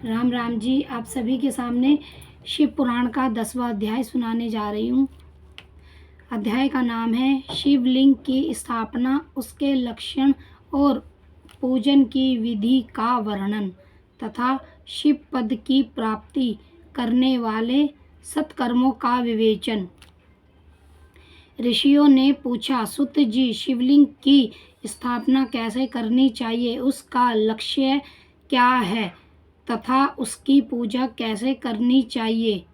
राम राम जी। आप सभी के सामने शिव पुराण का 10वां अध्याय सुनाने जा रही हूँ। अध्याय का नाम है शिवलिंग की स्थापना, उसके लक्षण और पूजन की विधि का वर्णन तथा शिव पद की प्राप्ति करने वाले सत्कर्मों का विवेचन। ऋषियों ने पूछा, सुत जी, शिवलिंग की स्थापना कैसे करनी चाहिए, उसका लक्ष्य क्या है तथा उसकी पूजा कैसे करनी चाहिए,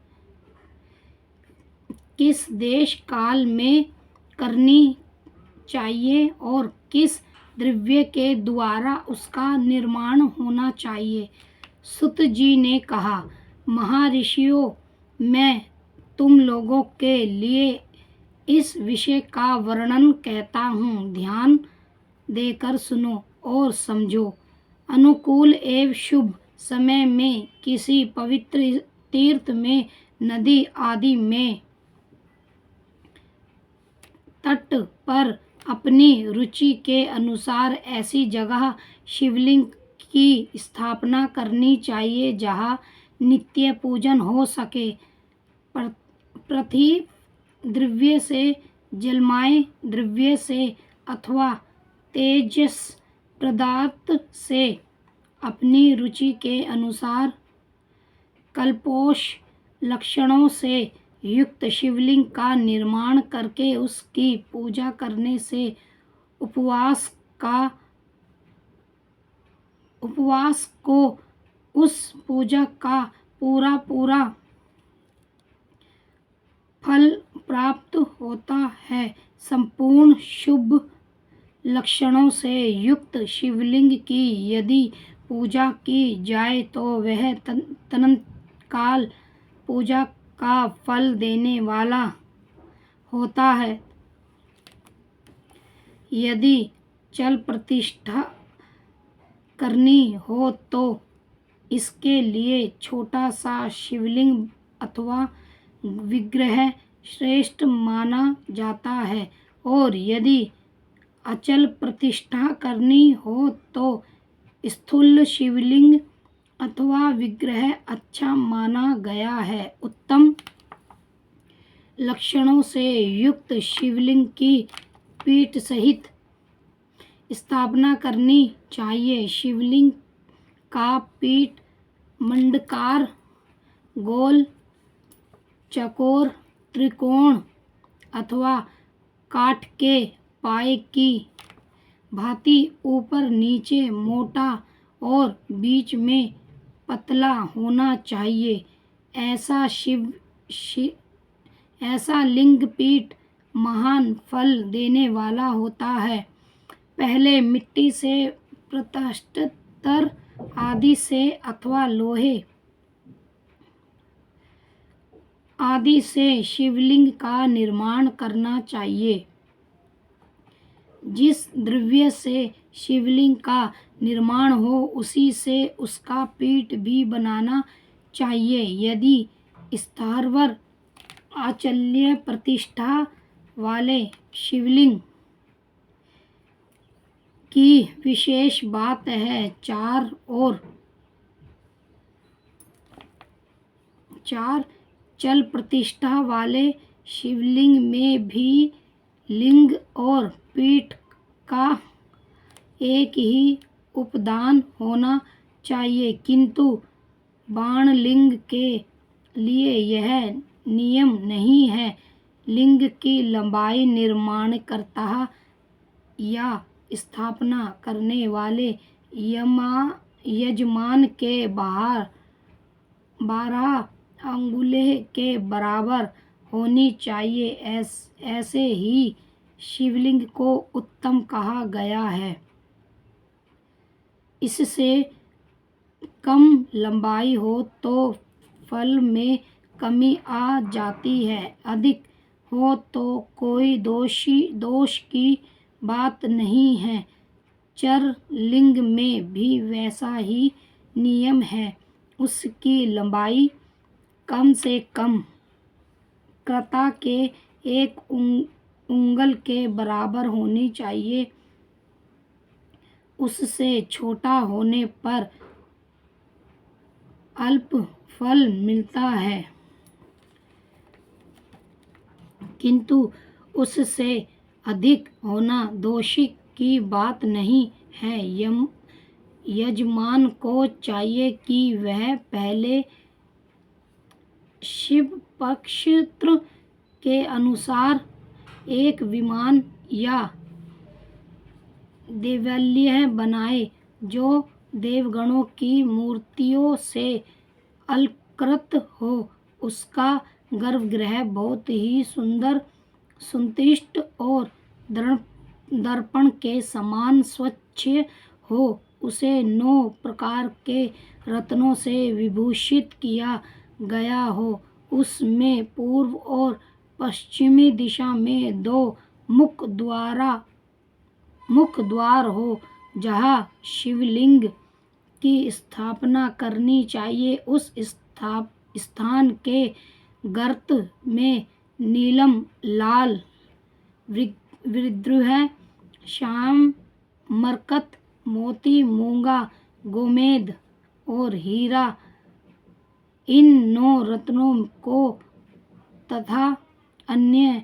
किस देश काल में करनी चाहिए और किस द्रव्य के द्वारा उसका निर्माण होना चाहिए। सुत जी ने कहा, महर्षियों, मैं तुम लोगों के लिए इस विषय का वर्णन कहता हूँ, ध्यान देकर सुनो और समझो। अनुकूल एवं शुभ समय में किसी पवित्र तीर्थ में, नदी आदि में, तट पर अपनी रुचि के अनुसार ऐसी जगह शिवलिंग की स्थापना करनी चाहिए जहाँ नित्य पूजन हो सके। पृथ्वी द्रव्य से, जलमय द्रव्य से अथवा तेजस पदार्थ से अपनी रुचि के अनुसार कल्पोष लक्षणों से युक्त शिवलिंग का निर्माण करके उसकी पूजा करने से उपवास को उस पूजा का पूरा फल प्राप्त होता है। संपूर्ण शुभ लक्षणों से युक्त शिवलिंग की यदि पूजा की जाए तो वह तत्काल पूजा का फल देने वाला होता है। यदि चल प्रतिष्ठा करनी हो तो इसके लिए छोटा सा शिवलिंग अथवा विग्रह श्रेष्ठ माना जाता है, और यदि अचल प्रतिष्ठा करनी हो तो स्थूल शिवलिंग अथवा विग्रह अच्छा माना गया है। उत्तम लक्षणों से युक्त शिवलिंग की पीठ सहित स्थापना करनी चाहिए। शिवलिंग का पीठ मंडकार, गोल, चकोर, त्रिकोण अथवा काठ के पाए की भांति ऊपर नीचे मोटा और बीच में पतला होना चाहिए। ऐसा लिंग पीठ महान फल देने वाला होता है। पहले मिट्टी से, पत्थर आदि से अथवा लोहे आदि से शिवलिंग का निर्माण करना चाहिए। जिस द्रव्य से शिवलिंग का निर्माण हो उसी से उसका पीठ भी बनाना चाहिए। यदि स्थावर अचल्य प्रतिष्ठा वाले शिवलिंग की विशेष बात है, चार चल प्रतिष्ठा वाले शिवलिंग में भी लिंग और पीठ का एक ही उपादान होना चाहिए, किंतु बाणलिंग के लिए यह नियम नहीं है। लिंग की लंबाई निर्माणकर्ता या स्थापना करने वाले यजमान के 12 अंगुले के बराबर होनी चाहिए। ऐसे ही शिवलिंग को उत्तम कहा गया है। इससे कम लंबाई हो तो फल में कमी आ जाती है, अधिक हो तो कोई दोष की बात नहीं है। चर लिंग में भी वैसा ही नियम है। उसकी लंबाई कम से कम कर्ता के एक उंगल के बराबर होनी चाहिए। उससे छोटा होने पर अल्प फल मिलता है, किंतु उससे अधिक होना दोषी की बात नहीं है। यजमान को चाहिए कि वह पहले शिव पक्षत्र के अनुसार एक विमान या देवालय बनाए जो देवगणों की मूर्तियों से अलंकृत हो। उसका गर्भगृह बहुत ही सुंदर, सुनिश्चित और दर्पण के समान स्वच्छ हो। उसे 9 प्रकार के रत्नों से विभूषित किया गया हो। उसमें पूर्व और पश्चिमी दिशा में 2 मुख्य द्वार हो। जहाँ शिवलिंग की स्थापना करनी चाहिए उस स्थान के गर्त में नीलम, लाल, विद्रुह, श्याम, मरकत, मोती, मूंगा, गोमेद और हीरा, इन 9 रत्नों को तथा अन्य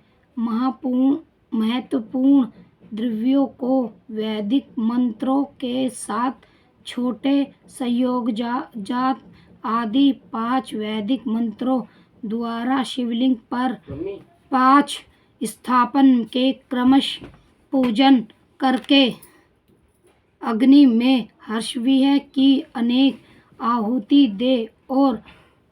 महत्वपूर्ण द्रव्यों को वैदिक मंत्रों के साथ छोटे संयोगजात आदि 5 वैदिक मंत्रों द्वारा शिवलिंग पर 5 स्थापन के क्रमशः पूजन करके अग्नि में हर्षवीर्य की अनेक आहुति दे और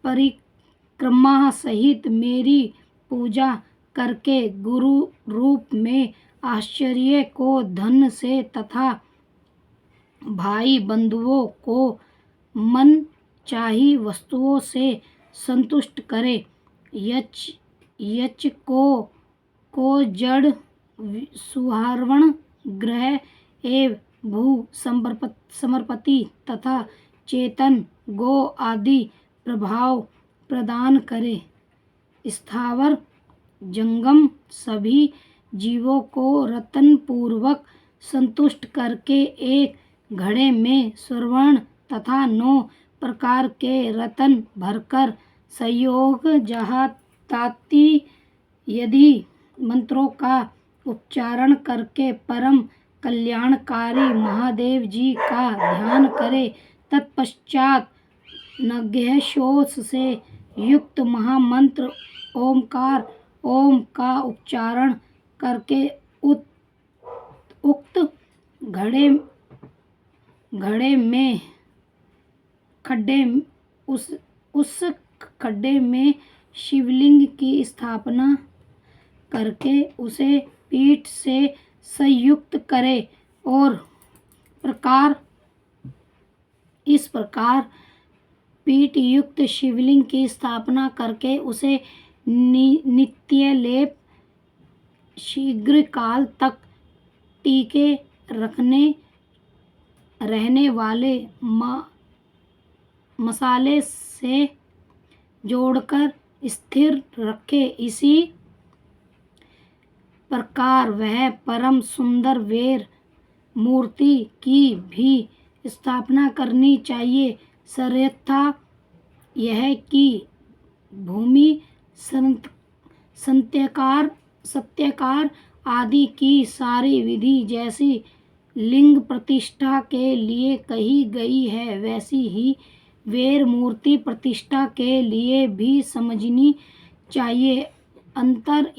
परिक्रमा सहित मेरी पूजा करके गुरु रूप में आचार्य को धन से तथा भाई बंधुओं को मन चाही वस्तुओं से संतुष्ट करे। को जड़ सुहावण ग्रह एवं भू समर्पति तथा चेतन गो आदि प्रभाव प्रदान करे। स्थावर जंगम सभी जीवों को रतन पूर्वक संतुष्ट करके एक घड़े में स्वर्ण तथा 9 प्रकार के रत्न भरकर संयोग जहाताती यदि मंत्रों का उच्चारण करके परम कल्याणकारी महादेव जी का ध्यान करे। तत्पश्चात नग्यशोष से युक्त महामंत्र ओमकार ओम का उच्चारण करके उक्त उस खड्डे में शिवलिंग की स्थापना करके उसे पीठ से संयुक्त करे और इस प्रकार पीठ युक्त शिवलिंग की स्थापना करके उसे नित्य लेप शीघ्र काल तक टीके रहने वाले मसाले से जोड़कर स्थिर रखे। इसी प्रकार वह परम सुंदर वेर मूर्ति की भी स्थापना करनी चाहिए। सर्वथा यह कि भूमि सत्याकार आदि की सारी विधि जैसी लिंग प्रतिष्ठा के लिए कही गई है वैसी ही वेर मूर्ति प्रतिष्ठा के लिए भी समझनी चाहिए। अंतर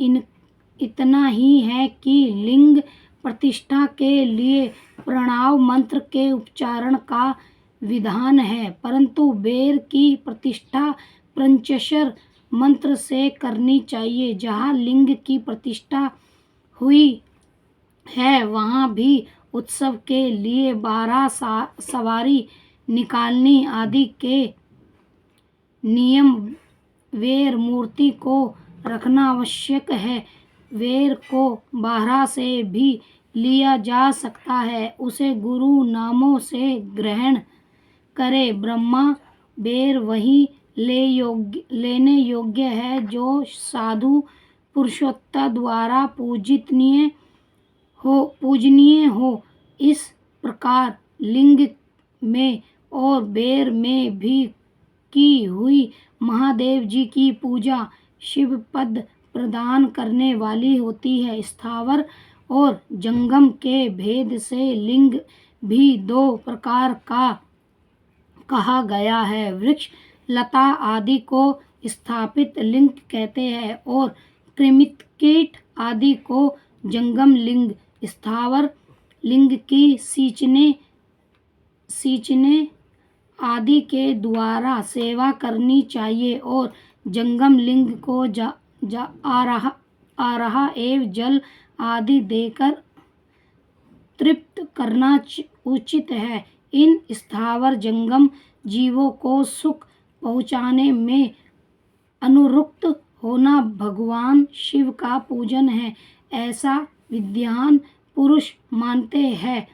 इतना ही है कि लिंग प्रतिष्ठा के लिए प्रणव मंत्र के उच्चारण का विधान है, परंतु वेर की प्रतिष्ठा पंचाक्षर मंत्र से करनी चाहिए। जहाँ लिंग की प्रतिष्ठा हुई है वहाँ भी उत्सव के लिए 12 सवारी निकालनी आदि के नियम वेर मूर्ति को रखना आवश्यक है। वेर को बाहर से भी लिया जा सकता है, उसे गुरु नामों से ग्रहण करे। ब्रह्मा वेर वही लेने योग्य है जो साधु पुरुषोत्तम द्वारा पूजनीय हो। इस प्रकार लिंग में और वेर में भी की हुई महादेव जी की पूजा शिव पद प्रदान करने वाली होती है। स्थावर और जंगम के भेद से लिंग भी दो प्रकार का कहा गया है। वृक्ष लता आदि को स्थापित लिंग कहते हैं और कृमिकीट आदि को जंगम लिंग। स्थावर लिंग की सींचने आदि के द्वारा सेवा करनी चाहिए और जंगम लिंग को आहार एवं जल आदि देकर तृप्त करना उचित है। इन स्थावर जंगम जीवों को सुख पहुँचाने में अनुरक्त होना भगवान शिव का पूजन है, ऐसा विद्वान पुरुष मानते हैं।